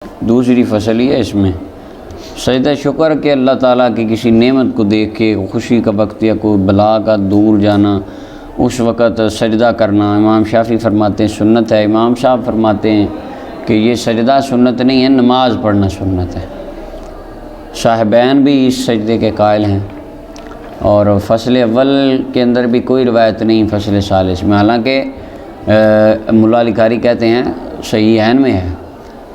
دوسری فصل یہ ہے اس میں سجدہ شکر کہ اللہ تعالیٰ کی کسی نعمت کو دیکھ کے خوشی کا وقت یا کوئی بلا کا دور جانا اس وقت سجدہ کرنا امام شافعی فرماتے ہیں سنت ہے۔ امام صاحب فرماتے ہیں کہ یہ سجدہ سنت نہیں ہے، نماز پڑھنا سنت ہے۔ صاحبین بھی اس سجدے کے قائل ہیں، اور فصل اول کے اندر بھی کوئی روایت نہیں فصل ثالث میں، حالانکہ ملا علی قاری کہتے ہیں صحیحین میں ہے،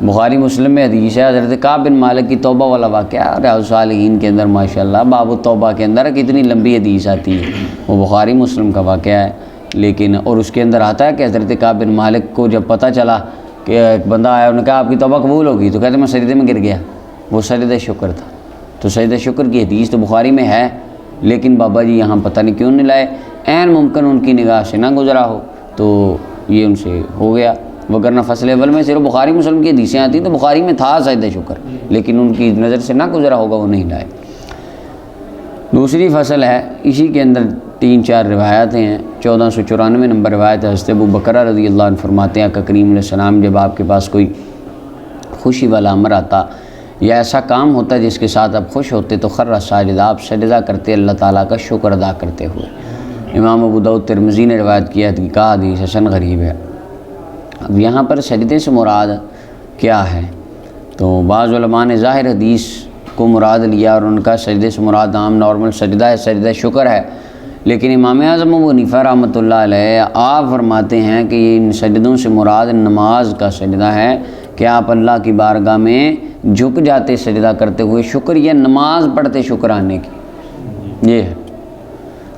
بخاری مسلم میں حدیث ہے، حضرت کعب بن مالک کی توبہ والا واقعہ ریاض الصالحین کے اندر ماشاءاللہ باب التوبہ کے اندر کتنی لمبی حدیث آتی ہے، وہ بخاری مسلم کا واقعہ ہے، لیکن اور اس کے اندر آتا ہے کہ حضرت کعب بن مالک کو جب پتہ چلا کہ ایک بندہ آیا، انہوں نے کہا آپ کی توبہ قبول ہوگی، تو کہتے میں سجدے میں گر گیا، وہ سجدہ شکر تھا۔ تو سجدہ شکر کی حدیث تو بخاری میں ہے، لیکن بابا جی یہاں پتہ نہیں کیوں نہیں لائے، عین ممکن ان کی نگاہ سے نہ گزرا ہو تو یہ ان سے ہو گیا، وگرنہ فصل اول میں صرف بخاری مسلم کی حدیثیں آتی ہیں، تو بخاری میں تھا سجدہ شکر، لیکن ان کی نظر سے نہ گزرا ہوگا، وہ نہیں لائے۔ دوسری فصل ہے، اسی کے اندر 3-4 روایتیں ہیں۔ 1494 نمبر روایت ہے، حضرت ابو بکر رضی اللہ عنہ فرماتے ہیں کہ کریم علیہ السلام جب آپ کے پاس کوئی خوشی والا امر آتا یا ایسا کام ہوتا جس کے ساتھ آپ خوش ہوتے تو خر ساجدہ، آپ سجدہ کرتے اللہ تعالیٰ کا شکر ادا کرتے ہوئے۔ امام ابو داؤد ترمذی نے روایت کیا ہے کہ کہا حدیث حسن غریب ہے۔ اب یہاں پر سجدے سے مراد کیا ہے؟ تو بعض علماء نے ظاہر حدیث کو مراد لیا اور ان کا سجدے سے مراد عام نارمل سجدہ ہے، سجدہ شکر ہے، لیکن امام اعظم ابو حنیفہ رحمۃ اللہ علیہ آپ فرماتے ہیں کہ ان سجدوں سے مراد نماز کا سجدہ ہے، کہ آپ اللہ کی بارگاہ میں جھک جاتے سجدہ کرتے ہوئے شکر یا نماز پڑھتے شکرانے کی، یہ ہے۔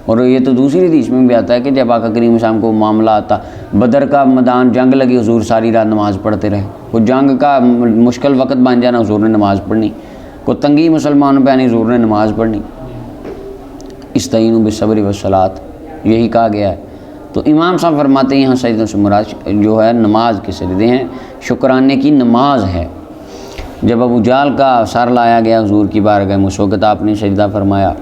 اور یہ تو دوسری حدیث میں بھی آتا ہے کہ جب آقا کریم صاحب کو معاملہ آتا، بدر کا میدان جنگ لگی، حضور ساری رات نماز پڑھتے رہے، وہ جنگ کا مشکل وقت بن جانا، حضور نے نماز پڑھنی، کوئی تنگی مسلمانوں پہ آنی، حضور نے نماز پڑھنی، استعینوا بالصبر والصلاۃ یہی کہا گیا ہے۔ تو امام صاحب فرماتے ہیں یہاں سجدوں سے مراد جو ہے نماز کے سجدے ہیں، شکرانے کی نماز ہے۔ جب ابو جہل کا سر لایا گیا حضور کی بارگاہ میں، اس وقت آپ نے سجدہ فرمایا،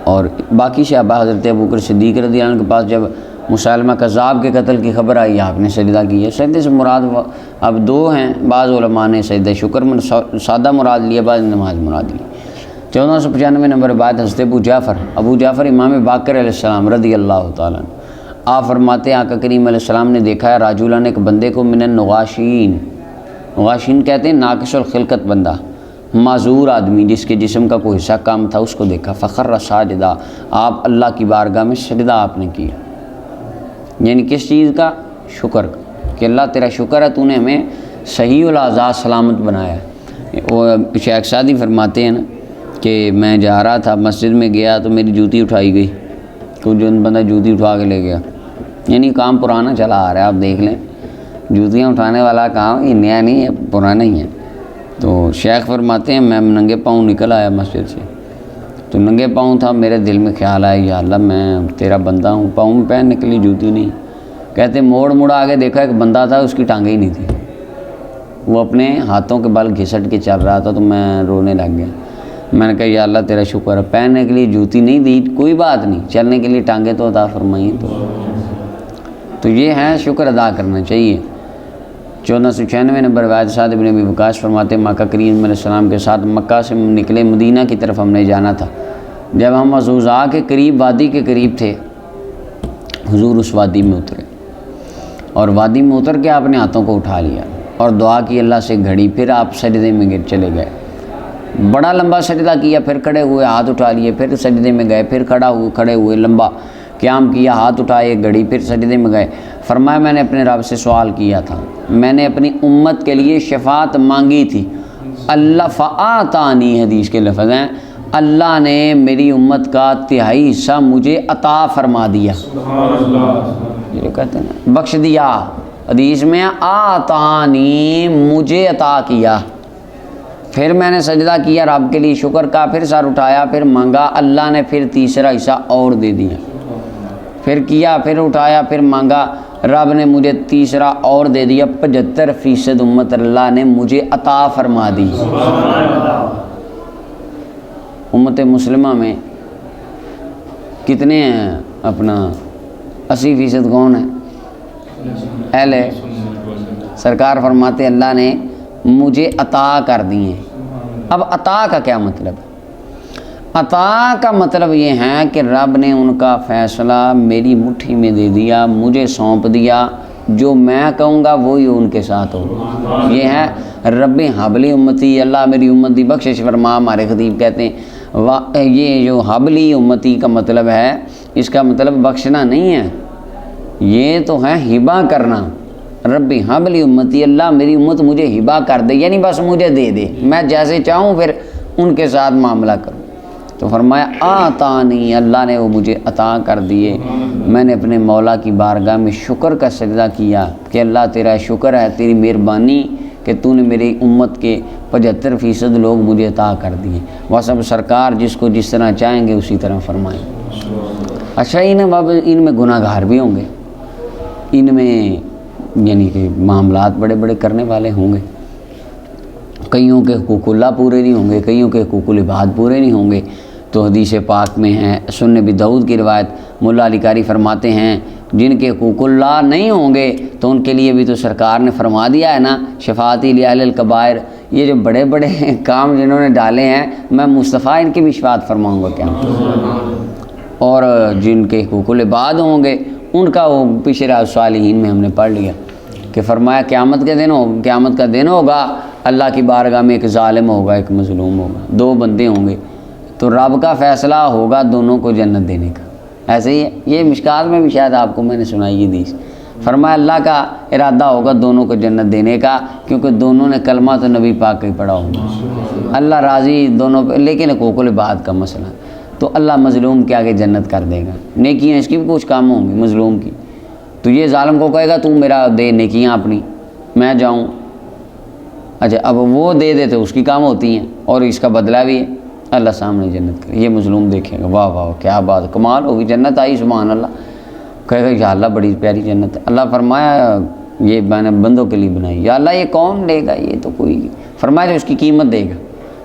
اور باقی صحابہ حضرت ابوبکر صدیق رضی اللہ عنہ کے پاس جب مسلمہ کذاب کے قتل کی خبر آئی، آپ نے سجدہ کیا۔ سجدے سے مراد اب 2 ہیں، بعض علماء نے سجدہ شکر میں سادہ مراد لیا، بعض نماز مراد لی۔ 1495 نمبر بعد حضرت ابو جعفر امام باقر علیہ السلام رضی اللہ تعالیٰ عنہ آپ فرماتے ہیں آقا کریم علیہ السلام نے دیکھا ہے راجولہ نے ایک بندے کو من النغاشین، نغاشین کہتے ہیں ناقص الخلقت بندہ، معذور آدمی جس کے جسم کا کوئی حصہ کام تھا، اس کو دیکھا، فخر ساجدہ، آپ اللہ کی بارگاہ میں سجدہ آپ نے کیا، یعنی کس چیز کا؟ شکر کا، کہ اللہ تیرا شکر ہے تو نے ہمیں صحیح الاعضاء سلامت بنایا ہے۔ وہ شیخ سعدی فرماتے ہیں نا کہ میں جا رہا تھا مسجد میں گیا تو میری جوتی اٹھائی گئی، کوئی جو بندہ جوتی اٹھا کے لے گیا، یعنی کام پرانا چلا آ رہا ہے، آپ دیکھ لیں جوتیاں اٹھانے والا کام یہ نیا نہیں ہے، پرانا ہی ہے۔ تو شیخ فرماتے ہیں میں ننگے پاؤں نکل آیا مسجد سے، تو ننگے پاؤں تھا، میرے دل میں خیال آیا یا اللہ میں تیرا بندہ ہوں، پاؤں میں پہننے کے لیے جوتی نہیں۔ کہتے موڑ آگے دیکھا ایک بندہ تھا، اس کی ٹانگیں ہی نہیں تھی، وہ اپنے ہاتھوں کے بل گھسٹ کے چل رہا تھا، تو میں رونے لگ گیا۔ میں نے کہا یا اللہ تیرا شکر ہے، پہننے کے لیے جوتی نہیں دی کوئی بات نہیں، چلنے کے لیے ٹانگیں تو عطا فرمائی۔ تو یہ ہے شکر ادا کرنا چاہیے۔ 1496 نمبر روایت سعد بن ابی وقاص فرماتے ہیں مکہ کریم علیہ السلام کے ساتھ مکہ سے نکلے، مدینہ کی طرف ہم نے جانا تھا، جب ہم عزوزا کے قریب وادی کے قریب تھے، حضور اس وادی میں اترے، اور وادی میں اتر کے آپ نے ہاتھوں کو اٹھا لیا اور دعا کی اللہ سے گھڑی، پھر آپ سجدے میں گر چلے گئے، بڑا لمبا سجدہ کیا، پھر کھڑے ہوئے ہاتھ اٹھا لیے، پھر سجدے میں گئے، پھر کھڑے ہوئے لمبا قیام کیا، ہاتھ اٹھائے گھڑی، پھر سجدے میں گئے۔ فرمایا میں نے اپنے رب سے سوال کیا تھا، میں نے اپنی امت کے لیے شفاعت مانگی تھی، اللہ فآتانی، حدیث کے لفظ ہیں اللہ نے میری امت کا 1/3 حصہ مجھے عطا فرما دیا، یہ کہتے ہیں بخش دیا، حدیث میں آتانی، مجھے عطا کیا۔ پھر میں نے سجدہ کیا رب کے لیے شکر کا، پھر سر اٹھایا، پھر مانگا، اللہ نے پھر 3را حصہ اور دے دیا، پھر کیا، پھر اٹھایا، پھر مانگا، رب نے مجھے 3را اور دے دیا، 75% امت اللہ نے مجھے عطا فرما دی۔ امت مسلمہ میں کتنے ہیں؟ اپنا 80% کون ہے؟ اہل سرکار فرماتے اللہ نے مجھے عطا کر دیے۔ اب عطا کا کیا مطلب ہے؟ عطا کا مطلب یہ ہے کہ رب نے ان کا فیصلہ میری مٹھی میں دے دیا، مجھے سونپ دیا، جو میں کہوں گا وہی ان کے ساتھ ہوگا۔ یہ ہے رب حبلی امتی، اللہ میری امت دی بخشش فرما۔ ہمارے خطیب کہتے ہیں یہ جو حبلی امتی کا مطلب ہے، اس کا مطلب بخشنا نہیں ہے، یہ تو ہے ہبہ کرنا۔ رب حبلی امتی، اللہ میری امت مجھے ہبہ کر دے، یعنی بس مجھے دے دے، میں جیسے چاہوں پھر ان کے ساتھ معاملہ کروں۔ تو فرمایا آتانی، اللہ نے وہ مجھے عطا کر دیے۔ میں نے اپنے مولا کی بارگاہ میں شکر کا سجدہ کیا کہ اللہ تیرا شکر ہے، تیری مہربانی کہ تو نے میری امت کے 75% لوگ مجھے عطا کر دیے۔ بس اب سرکار جس کو جس طرح چاہیں گے اسی طرح فرمائیں۔ اچھا ان میں گناہ گار بھی ہوں گے، ان میں یعنی کہ معاملات بڑے بڑے کرنے والے ہوں گے، کئیوں کے حقوق اللہ پورے نہیں ہوں گے، کئیوں کے حقوق العباد پورے نہیں ہوں گے۔ تو حدیث پاک میں ہے، سنن ابی داؤد کی روایت، مولا علی قاری فرماتے ہیں جن کے حقوق اللہ نہیں ہوں گے تو ان کے لیے بھی تو سرکار نے فرما دیا ہے نا، شفاعتی لاہل الکبائر، یہ جو بڑے بڑے کام جنہوں نے ڈالے ہیں میں مصطفیٰ ان کی بھی شفاعت فرماؤں گا کیا۔ اور جن کے حقوق العباد ہوں گے ان کا وہ پیچھے ریاض الصالحین میں ہم نے پڑھ لیا کہ فرمایا قیامت کا دن ہوگا، اللہ کی بارگاہ میں ایک ظالم ہوگا، ایک مظلوم ہوگا، دو بندے ہوں گے، تو رب کا فیصلہ ہوگا دونوں کو جنت دینے کا۔ ایسے ہی ہے، یہ مشکات میں بھی شاید آپ کو میں نے سنائی یہ حدیث، فرمایا اللہ کا ارادہ ہوگا دونوں کو جنت دینے کا، کیونکہ دونوں نے کلمہ تو نبی پاک کا ہی پڑھا ہوگا، اللہ راضی دونوں پہ، لیکن حقوق العباد کا مسئلہ تو اللہ مظلوم کے آگے جنت کر دے گا۔ نیکیاں اس کی بھی کچھ کام ہوں گی مظلوم کی، تو یہ ظالم کو کہے گا تو میرا دے نیکیاں اپنی، میں جاؤں، اچھا اب وہ دے دیتے اس کی کام ہوتی ہیں اور اس کا بدلہ بھی ہے، اللہ سامنے جنت کرے۔ یہ مظلوم دیکھے گا، واہ واہ کیا بات، کمال ہوگی، جنت آئی سبحان اللہ، کہے گا یا اللہ بڑی پیاری جنت ہے۔ اللہ فرمایا یہ میں نے بندوں کے لیے بنائی، یا اللہ یہ کون دے گا، یہ تو کوئی، فرمایا جو اس کی قیمت دے گا،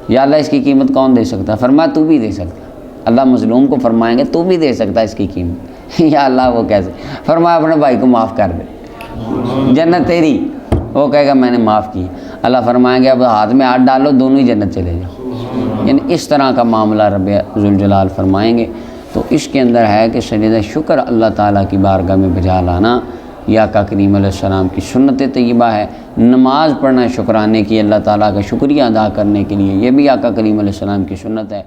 یا اللہ اس کی قیمت کون دے سکتا ہے، فرمایا تو بھی دے سکتا، اللہ مظلوم کو فرمائیں گے تو بھی دے سکتا ہے اس کی قیمت، یا اللہ وہ کیسے، فرمایا اپنے بھائی کو معاف کر دے، جنت تیری، وہ کہے گا میں نے معاف کی، اللہ فرمائیں گے اب ہاتھ میں ہاتھ ڈالو دونوں ہی جنت چلے جاؤ۔ یعنی اس طرح کا معاملہ رب ذوالجلال فرمائیں گے۔ تو اس کے اندر ہے کہ سجدہ شکر اللہ تعالیٰ کی بارگاہ میں بجا لانا یہ آقا کریم علیہ السلام کی سنت طیبہ ہے۔ نماز پڑھنا شکرانے کی، اللہ تعالیٰ کا شکریہ ادا کرنے کے لیے، یہ بھی آقا کریم علیہ السلام کی سنت ہے۔